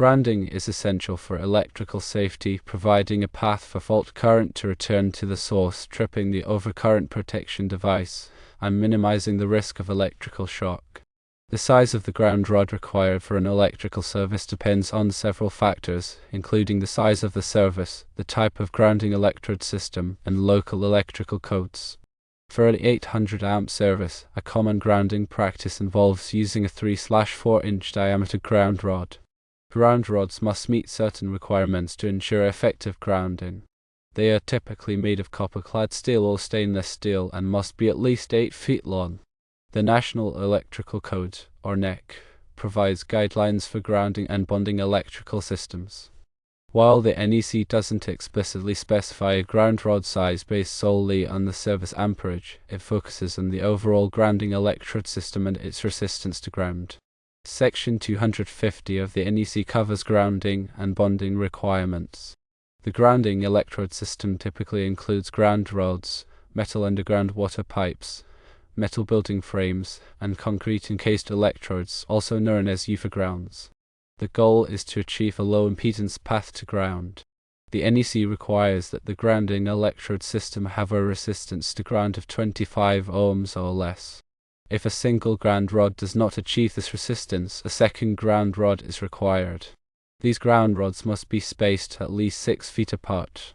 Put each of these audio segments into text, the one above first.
Grounding is essential for electrical safety, providing a path for fault current to return to the source, tripping the overcurrent protection device, and minimizing the risk of electrical shock. The size of the ground rod required for an electrical service depends on several factors, including the size of the service, the type of grounding electrode system, and local electrical codes. For an 800 amp service, a common grounding practice involves using a 3/4 inch diameter ground rod. Ground rods must meet certain requirements to ensure effective grounding. They are typically made of copper-clad steel or stainless steel and must be at least 8 feet long. The National Electrical Code, or NEC, provides guidelines for grounding and bonding electrical systems. While the NEC doesn't explicitly specify a ground rod size based solely on the service amperage, it focuses on the overall grounding electrode system and its resistance to ground. Section 250 of the NEC covers grounding and bonding requirements. The grounding electrode system typically includes ground rods, metal underground water pipes, metal building frames, and concrete encased electrodes, also known as UFA grounds. The goal is to achieve a low impedance path to ground. The NEC requires that the grounding electrode system have a resistance to ground of 25 ohms or less. If a single ground rod does not achieve this resistance, a second ground rod is required. These ground rods must be spaced at least 6 feet apart.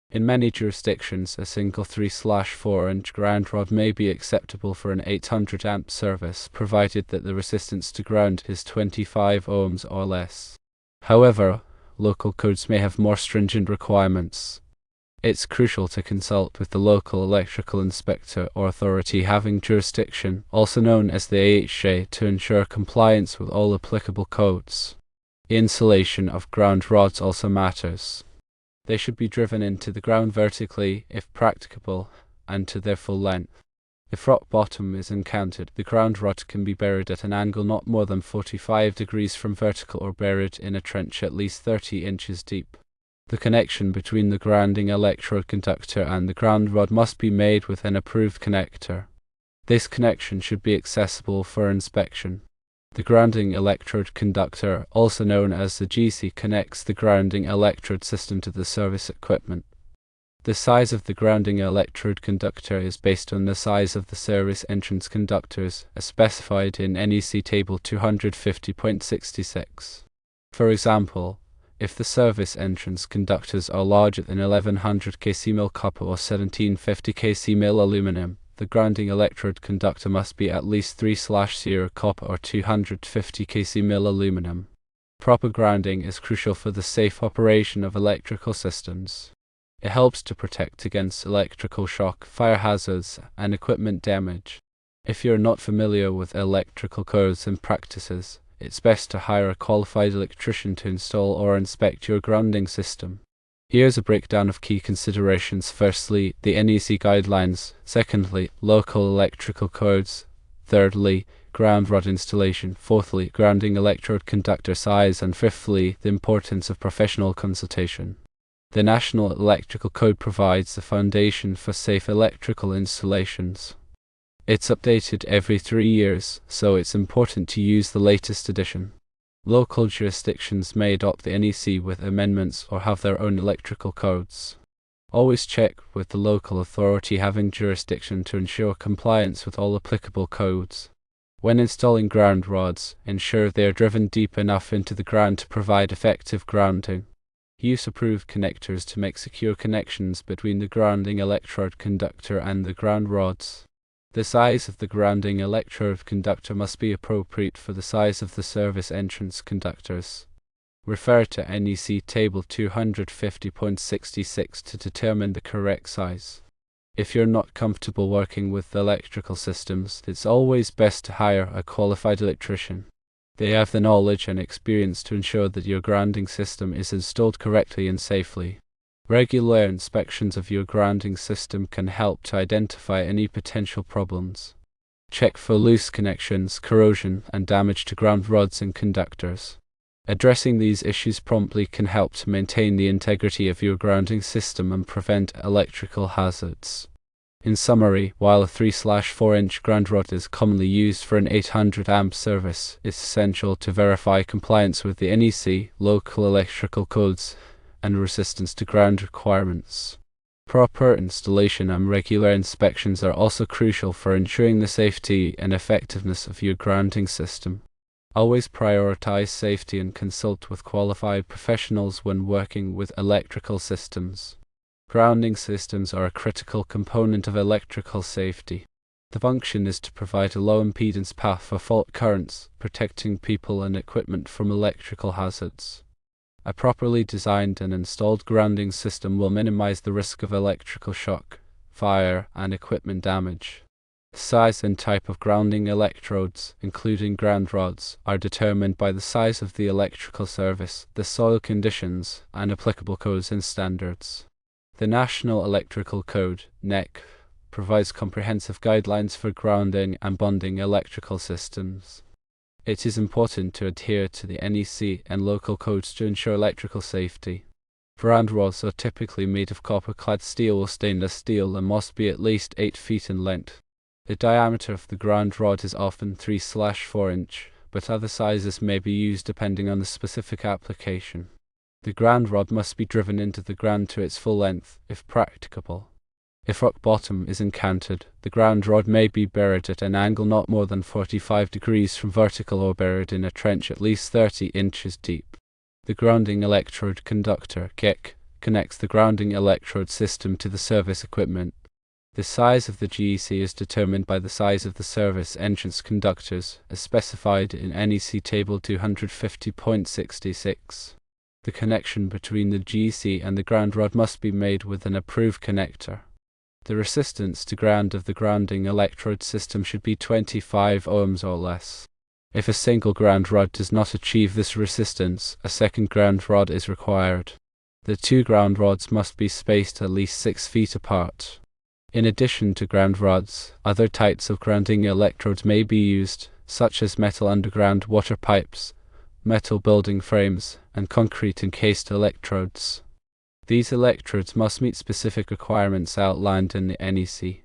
In many jurisdictions, a single 3/4 inch ground rod may be acceptable for an 800 amp service, provided that the resistance to ground is 25 ohms or less. However, local codes may have more stringent requirements. It's crucial to consult with the local electrical inspector or authority having jurisdiction, also known as the AHJ, to ensure compliance with all applicable codes. Insulation of ground rods also matters. They should be driven into the ground vertically, if practicable, and to their full length. If rock bottom is encountered, the ground rod can be buried at an angle not more than 45 degrees from vertical or buried in a trench at least 30 inches deep. The connection between the grounding electrode conductor and the ground rod must be made with an approved connector. This connection should be accessible for inspection. The grounding electrode conductor, also known as the GC, connects the grounding electrode system to the service equipment. The size of the grounding electrode conductor is based on the size of the service entrance conductors, as specified in NEC Table 250.66. For example, if the service entrance conductors are larger than 1100 kcmil copper or 1750 kcmil aluminum, the grounding electrode conductor must be at least 3/0 copper or 250 kcmil aluminum. Proper grounding is crucial for the safe operation of electrical systems. It helps to protect against electrical shock, fire hazards, and equipment damage. If you're not familiar with electrical codes and practices, it's best to hire a qualified electrician to install or inspect your grounding system. Here's a breakdown of key considerations. Firstly, the NEC guidelines. Secondly, local electrical codes. Thirdly, ground rod installation. Fourthly, grounding electrode conductor size. And fifthly, the importance of professional consultation. The National Electrical Code provides the foundation for safe electrical installations. It's updated every 3 years, so it's important to use the latest edition. Local jurisdictions may adopt the NEC with amendments or have their own electrical codes. Always check with the local authority having jurisdiction to ensure compliance with all applicable codes. When installing ground rods, ensure they are driven deep enough into the ground to provide effective grounding. Use approved connectors to make secure connections between the grounding electrode conductor and the ground rods. The size of the grounding electrode conductor must be appropriate for the size of the service entrance conductors. Refer to NEC Table 250.66 to determine the correct size. If you're not comfortable working with electrical systems, it's always best to hire a qualified electrician. They have the knowledge and experience to ensure that your grounding system is installed correctly and safely. Regular inspections of your grounding system can help to identify any potential problems. Check for loose connections, corrosion, and damage to ground rods and conductors. Addressing these issues promptly can help to maintain the integrity of your grounding system and prevent electrical hazards. In summary, while a 3/4-inch ground rod is commonly used for an 800 amp service, it's essential to verify compliance with the NEC, local electrical codes, and resistance to ground requirements. Proper installation and regular inspections are also crucial for ensuring the safety and effectiveness of your grounding system. Always prioritize safety and consult with qualified professionals when working with electrical systems. Grounding systems are a critical component of electrical safety. The function is to provide a low impedance path for fault currents, protecting people and equipment from electrical hazards. A properly designed and installed grounding system will minimize the risk of electrical shock, fire, and equipment damage. The size and type of grounding electrodes, including ground rods, are determined by the size of the electrical service, the soil conditions, and applicable codes and standards. The National Electrical Code (NEC) provides comprehensive guidelines for grounding and bonding electrical systems. It is important to adhere to the NEC and local codes to ensure electrical safety. Ground rods are typically made of copper-clad steel or stainless steel and must be at least 8 feet in length. The diameter of the ground rod is often 3/4 inch, but other sizes may be used depending on the specific application. The ground rod must be driven into the ground to its full length, if practicable. If rock bottom is encountered, the ground rod may be buried at an angle not more than 45 degrees from vertical or buried in a trench at least 30 inches deep. The grounding electrode conductor (GEC) connects the grounding electrode system to the service equipment. The size of the GEC is determined by the size of the service entrance conductors, as specified in NEC Table 250.66. The connection between the GEC and the ground rod must be made with an approved connector. The resistance to ground of the grounding electrode system should be 25 ohms or less. If a single ground rod does not achieve this resistance, a second ground rod is required. The two ground rods must be spaced at least 6 feet apart. In addition to ground rods, other types of grounding electrodes may be used, such as metal underground water pipes, metal building frames, and concrete encased electrodes. These electrodes must meet specific requirements outlined in the NEC.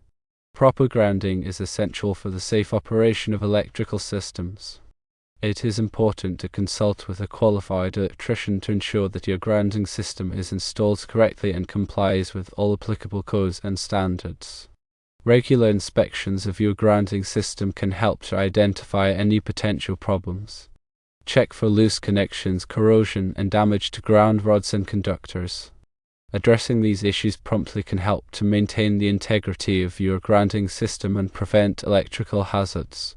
Proper grounding is essential for the safe operation of electrical systems. It is important to consult with a qualified electrician to ensure that your grounding system is installed correctly and complies with all applicable codes and standards. Regular inspections of your grounding system can help to identify any potential problems. Check for loose connections, corrosion, and damage to ground rods and conductors. Addressing these issues promptly can help to maintain the integrity of your grounding system and prevent electrical hazards.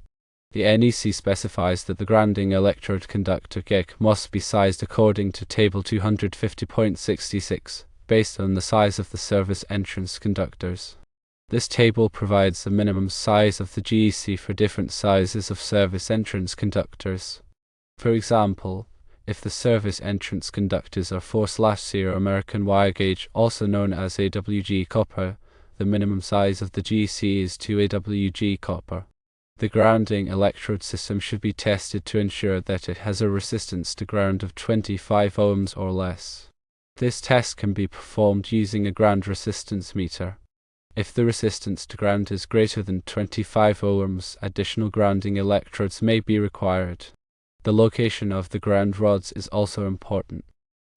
The NEC specifies that the grounding electrode conductor GEC must be sized according to Table 250.66, based on the size of the service entrance conductors. This table provides the minimum size of the GEC for different sizes of service entrance conductors. For example, if the service entrance conductors are 4/0 American wire gauge, also known as AWG copper, the minimum size of the GEC is 2 AWG copper. The grounding electrode system should be tested to ensure that it has a resistance to ground of 25 ohms or less. This test can be performed using a ground resistance meter. If the resistance to ground is greater than 25 ohms, additional grounding electrodes may be required. The location of the ground rods is also important.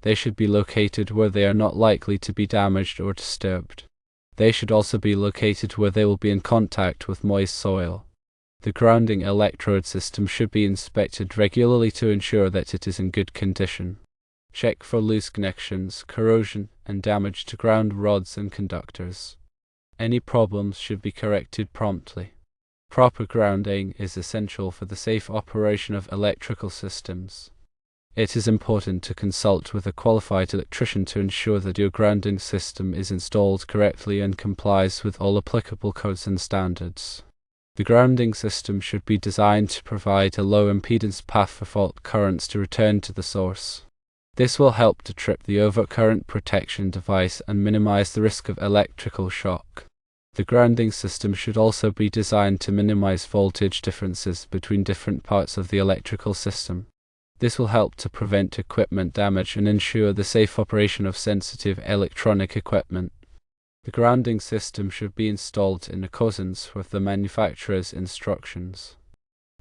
They should be located where they are not likely to be damaged or disturbed. They should also be located where they will be in contact with moist soil. The grounding electrode system should be inspected regularly to ensure that it is in good condition. Check for loose connections, corrosion, and damage to ground rods and conductors. Any problems should be corrected promptly. Proper grounding is essential for the safe operation of electrical systems. It is important to consult with a qualified electrician to ensure that your grounding system is installed correctly and complies with all applicable codes and standards. The grounding system should be designed to provide a low impedance path for fault currents to return to the source. This will help to trip the overcurrent protection device and minimize the risk of electrical shock. The grounding system should also be designed to minimize voltage differences between different parts of the electrical system. This will help to prevent equipment damage and ensure the safe operation of sensitive electronic equipment. The grounding system should be installed in accordance with the manufacturer's instructions.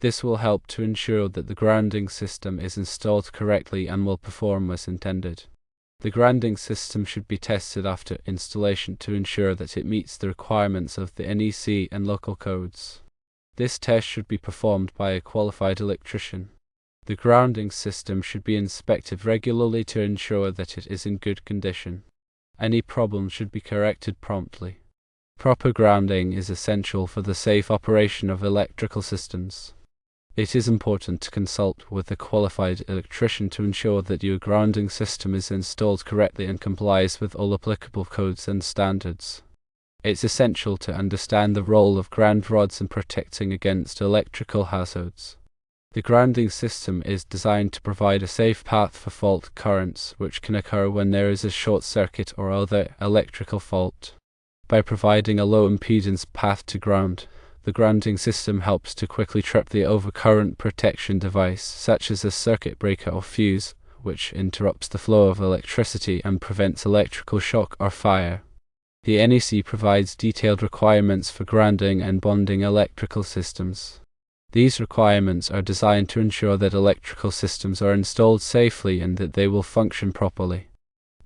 This will help to ensure that the grounding system is installed correctly and will perform as intended. The grounding system should be tested after installation to ensure that it meets the requirements of the NEC and local codes. This test should be performed by a qualified electrician. The grounding system should be inspected regularly to ensure that it is in good condition. Any problems should be corrected promptly. Proper grounding is essential for the safe operation of electrical systems. It is important to consult with a qualified electrician to ensure that your grounding system is installed correctly and complies with all applicable codes and standards. It's essential to understand the role of ground rods in protecting against electrical hazards. The grounding system is designed to provide a safe path for fault currents, which can occur when there is a short circuit or other electrical fault. By providing a low impedance path to ground, the grounding system helps to quickly trip the overcurrent protection device, such as a circuit breaker or fuse, which interrupts the flow of electricity and prevents electrical shock or fire. The NEC provides detailed requirements for grounding and bonding electrical systems. These requirements are designed to ensure that electrical systems are installed safely and that they will function properly.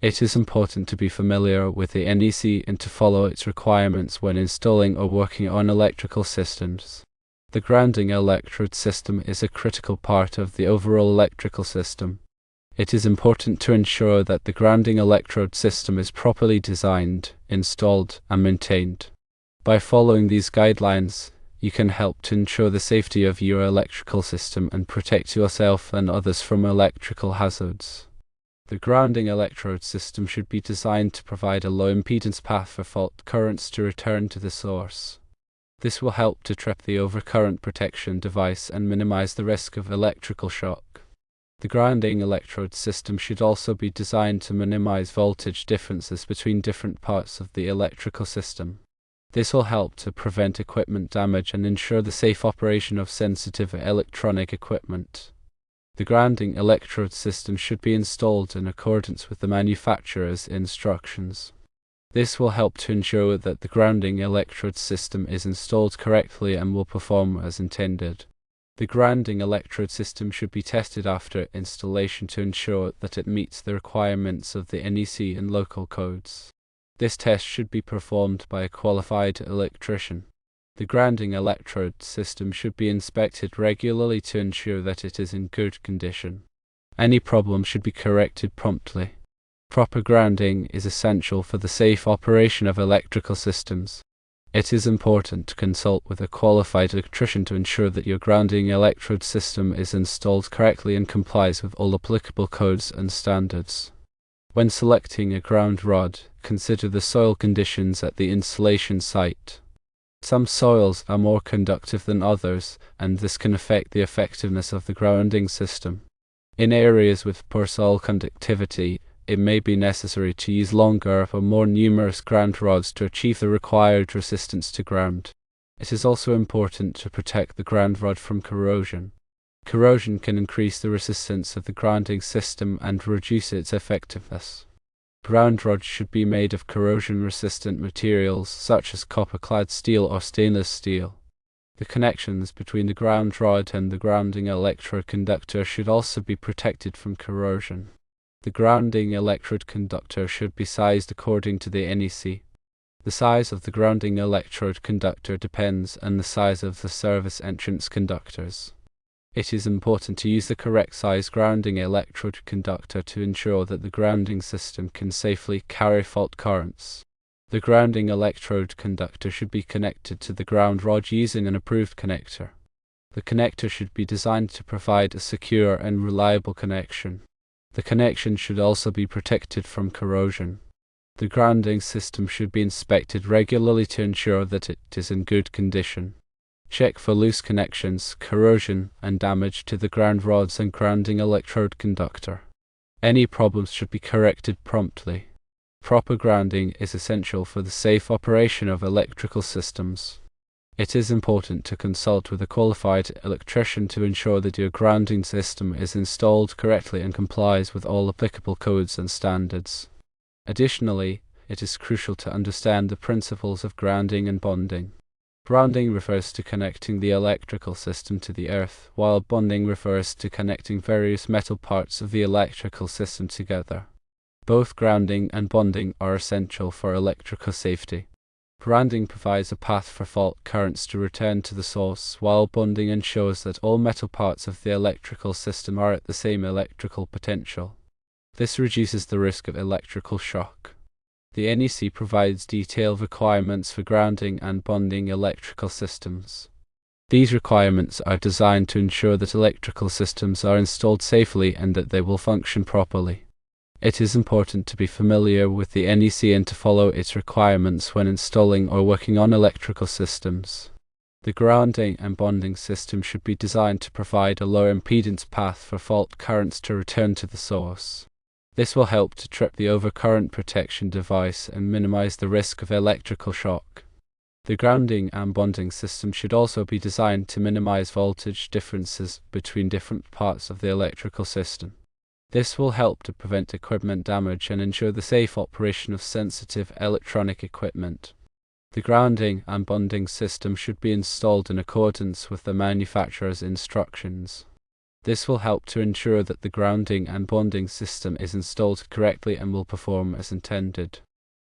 It is important to be familiar with the NEC and to follow its requirements when installing or working on electrical systems. The grounding electrode system is a critical part of the overall electrical system. It is important to ensure that the grounding electrode system is properly designed, installed, and maintained. By following these guidelines, you can help to ensure the safety of your electrical system and protect yourself and others from electrical hazards. The grounding electrode system should be designed to provide a low impedance path for fault currents to return to the source. This will help to trip the overcurrent protection device and minimize the risk of electrical shock. The grounding electrode system should also be designed to minimize voltage differences between different parts of the electrical system. This will help to prevent equipment damage and ensure the safe operation of sensitive electronic equipment. The grounding electrode system should be installed in accordance with the manufacturer's instructions. This will help to ensure that the grounding electrode system is installed correctly and will perform as intended. The grounding electrode system should be tested after installation to ensure that it meets the requirements of the NEC and local codes. This test should be performed by a qualified electrician. The grounding electrode system should be inspected regularly to ensure that it is in good condition. Any problem should be corrected promptly. Proper grounding is essential for the safe operation of electrical systems. It is important to consult with a qualified electrician to ensure that your grounding electrode system is installed correctly and complies with all applicable codes and standards. When selecting a ground rod, consider the soil conditions at the installation site. Some soils are more conductive than others, and this can affect the effectiveness of the grounding system. In areas with poor soil conductivity, it may be necessary to use longer or more numerous ground rods to achieve the required resistance to ground. It is also important to protect the ground rod from corrosion. Corrosion can increase the resistance of the grounding system and reduce its effectiveness. Ground rods should be made of corrosion-resistant materials such as copper-clad steel or stainless steel. The connections between the ground rod and the grounding electrode conductor should also be protected from corrosion. The grounding electrode conductor should be sized according to the NEC. The size of the grounding electrode conductor depends on the size of the service entrance conductors. It is important to use the correct size grounding electrode conductor to ensure that the grounding system can safely carry fault currents. The grounding electrode conductor should be connected to the ground rod using an approved connector. The connector should be designed to provide a secure and reliable connection. The connection should also be protected from corrosion. The grounding system should be inspected regularly to ensure that it is in good condition. Check for loose connections, corrosion, and damage to the ground rods and grounding electrode conductor. Any problems should be corrected promptly. Proper grounding is essential for the safe operation of electrical systems. It is important to consult with a qualified electrician to ensure that your grounding system is installed correctly and complies with all applicable codes and standards. Additionally, it is crucial to understand the principles of grounding and bonding. Grounding refers to connecting the electrical system to the earth, while bonding refers to connecting various metal parts of the electrical system together. Both grounding and bonding are essential for electrical safety. Grounding provides a path for fault currents to return to the source, while bonding ensures that all metal parts of the electrical system are at the same electrical potential. This reduces the risk of electrical shock. The NEC provides detailed requirements for grounding and bonding electrical systems. These requirements are designed to ensure that electrical systems are installed safely and that they will function properly. It is important to be familiar with the NEC and to follow its requirements when installing or working on electrical systems. The grounding and bonding system should be designed to provide a low impedance path for fault currents to return to the source. This will help to trip the overcurrent protection device and minimize the risk of electrical shock. The grounding and bonding system should also be designed to minimize voltage differences between different parts of the electrical system. This will help to prevent equipment damage and ensure the safe operation of sensitive electronic equipment. The grounding and bonding system should be installed in accordance with the manufacturer's instructions. This will help to ensure that the grounding and bonding system is installed correctly and will perform as intended.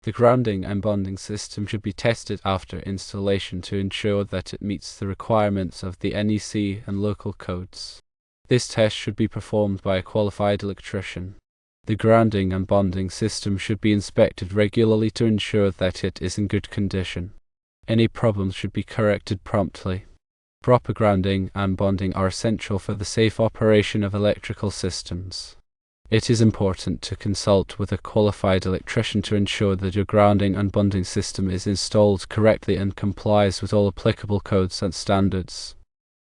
The grounding and bonding system should be tested after installation to ensure that it meets the requirements of the NEC and local codes. This test should be performed by a qualified electrician. The grounding and bonding system should be inspected regularly to ensure that it is in good condition. Any problems should be corrected promptly. Proper grounding and bonding are essential for the safe operation of electrical systems. It is important to consult with a qualified electrician to ensure that your grounding and bonding system is installed correctly and complies with all applicable codes and standards.